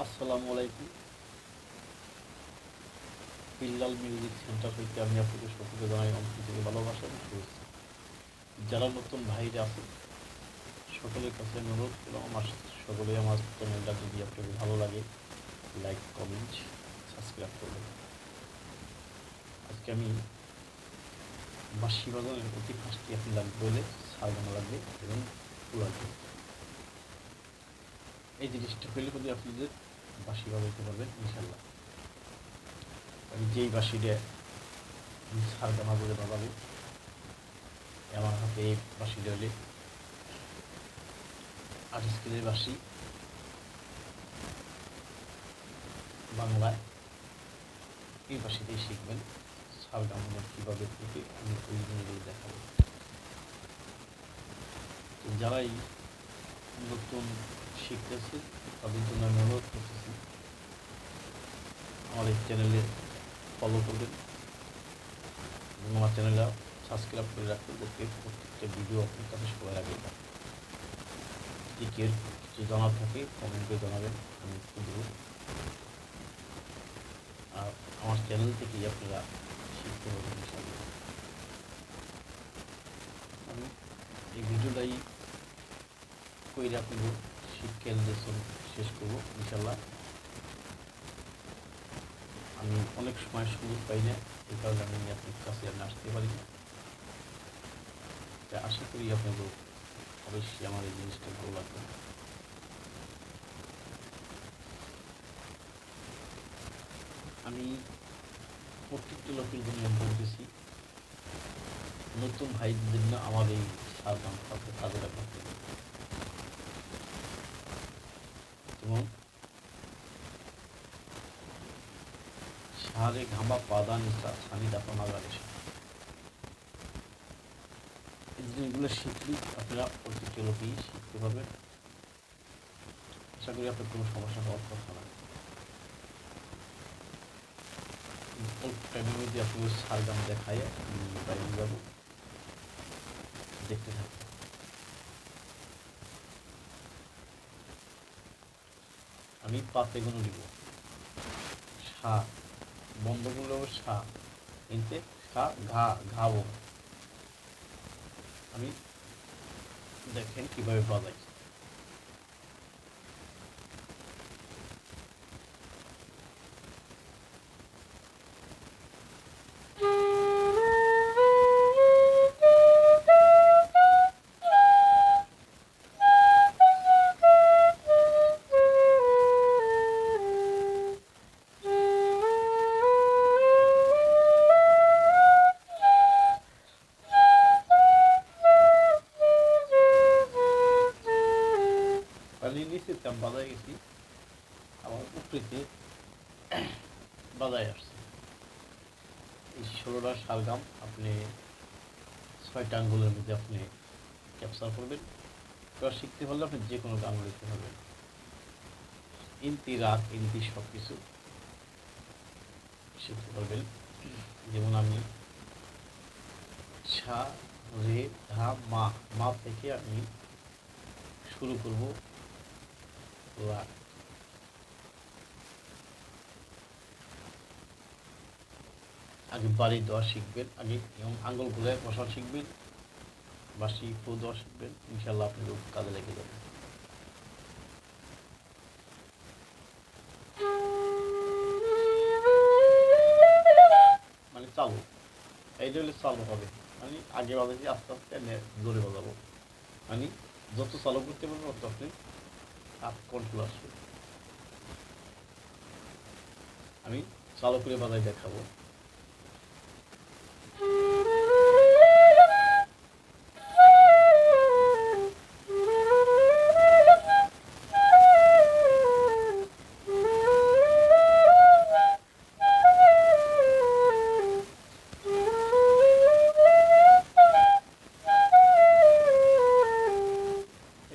আসসালামু আলাইকুম। Billal music centre হইতে আমি আপনাদের সকলকে জানাই আন্তরিক ভালোবাসা এবং শুভেচ্ছা। যারা নতুন ভাইরা আছে সকলের কাছে অনুরোধ এবং সকলেই আমার চ্যানেলটা যদি আপনাদের ভালো লাগে লাইক কমেন্ট সাবস্ক্রাইব করবেন। আজকে আমি বাঁশি বাজানোর অতি ফার্স্টে আপনি লাগবে বলে সারগানা লাগবে এবং ফুল লাগবে। এই জিনিসটা পেলে যদি আপনাদের বাঁশি বাজাতে পারবেন ইনশাল্লাহ। আমি যেই বাঁশিটা সারগানা বলে বাজাবো আমার হাতে এই বাঁশিটা হলে 28 কেজির বাঁশি, বাংলায় এই বাঁশিতেই শিখবেন। সারগামা কীভাবে থেকে আমি ওই জিনিসগুলো দেখাবো। তো যারাই নতুন শিখতেছে তাদের জন্য আমি অনুরোধ করতেছি আমার এই চ্যানেলে ফলো করবেন এবং আমার চ্যানেলটা সাবস্ক্রাইব করে রাখবেন, যাতে প্রত্যেকটা ভিডিও আপনার কাছে সবার আগে থাকে। যদি কেউ কিছু জানার থাকে কমেন্টে জানাবেন, আমি উত্তর দেবো। আর আমার চ্যানেল থেকেই আপনারা শিখতে পারবেন ইনশাআল্লাহ। আমি এই ভিডিওটাই করে আপনাদের শিক্ষা লেসন শেষ করবো ইনশাআল্লাহ। আমি অনেক সময় সুযোগ পাই না, এই কারণে আমি আপনার কাছে আমি আসতে পারি না। তাই আশা করি আপনাদের অবশ্যই আমার এই জিনিসটা ভালো লাগবে। আমি প্রত্যেকটি লোকের জন্য বলতেছি, নতুন ভাইদের জন্য আমার এই সাবধান কাজে রাখতে হবে। যেমন সারে ঘামা পাদা নিশা ছানি দাপা মাগারে, এই জিনিসগুলো শিখলেই আপনারা প্রত্যেকটি লোকেই শিখতে পারবেন। আশা করি আপনার কোনো সমস্যা হওয়ার কথা না। অল্প টাইমের মধ্যে আপনি সার গান দেখায় বাইরে যাবো, দেখতে থাকবেন। আমি পাতে গুলো দিব সা, বন্ধ করলে সা, কিন্তু সা ঘা ঘাবো। আমি দেখেন কিভাবে বাজাই। পানি নিচে বাজায় গেছি, আমার উপরেতে বাজায় আসছে। এই 16টা শালগাম আপনি 6টা আঙ্গুলের মধ্যে আপনি ক্যাপচার করবেন। এবার শিখতে পারলে আপনি যে কোনো গান লিখতে পারবেন। ইন্তি রাগ ইন্তি সব কিছু শিখতে পারবেন। যেমন আমি সা রে ধা মা, মা থেকে আমি শুরু করব লা। আগে বাড়ি দেওয়া শিখবেন, আগে এবং আঙ্গুল ঘুরে বসা শিখবেন, বাসি ফু দেওয়া শিখবেন। ইনশাল্লাহ আপনি কাজে লেগে যাবেন। মানে চালু, এইটা হলে চালু হবে। মানে আগে বাজাচ্ছি আস্তে আস্তে জোরে বাজাবো। মানে যত চালু করতে পারবো তত আপনি হাত কন্ট্রোল আসবে। আমি চালু করে বাজাই দেখাবো।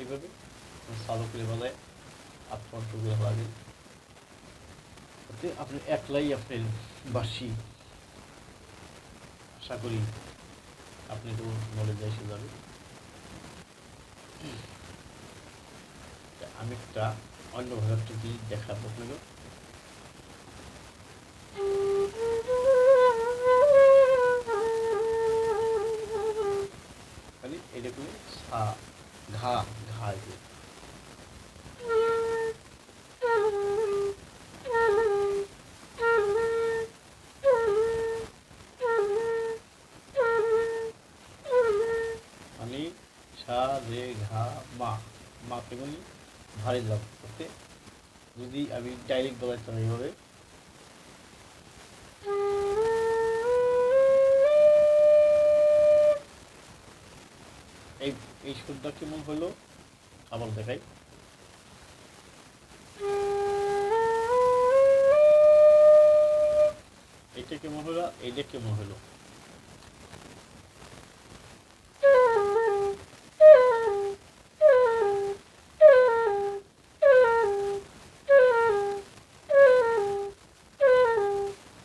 এইভাবে চালু করে বাজায় হাত কন্ট্রোল করে লাগে, আপনি একলাই আপনার বাসি। আশা করি আপনি তো নলেজ এসে যাবে। আমি একটা অন্যভাবে একটা জিনিস দেখাবো আপনাকে। খালি এটা করে সা ঘা ঘা দিয়ে মানে সা রে ঘা মা মাকে বলি ভারী লাভ করতে। যদি আমি ডাইরেক্ট বলাইতাম এইভাবে, এই এই সুরটা কেমন হলো আবার দেখাই। এটা কেমন হলো, এইটা কেমন হলো।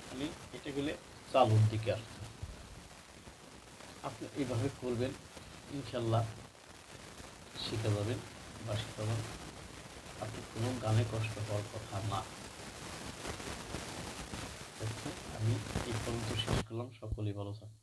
মানে এটা গেলে চালুর দিকে আসছে। আপনি এইভাবে করবেন, ইনশাল্লাহ শিখে যাবেন বা শিখাবেন। আপনি কোনো গানে কষ্ট হওয়ার কথা না। আমি এই পর্যন্ত শেষ করলাম। সকলেই ভালো থাকবেন।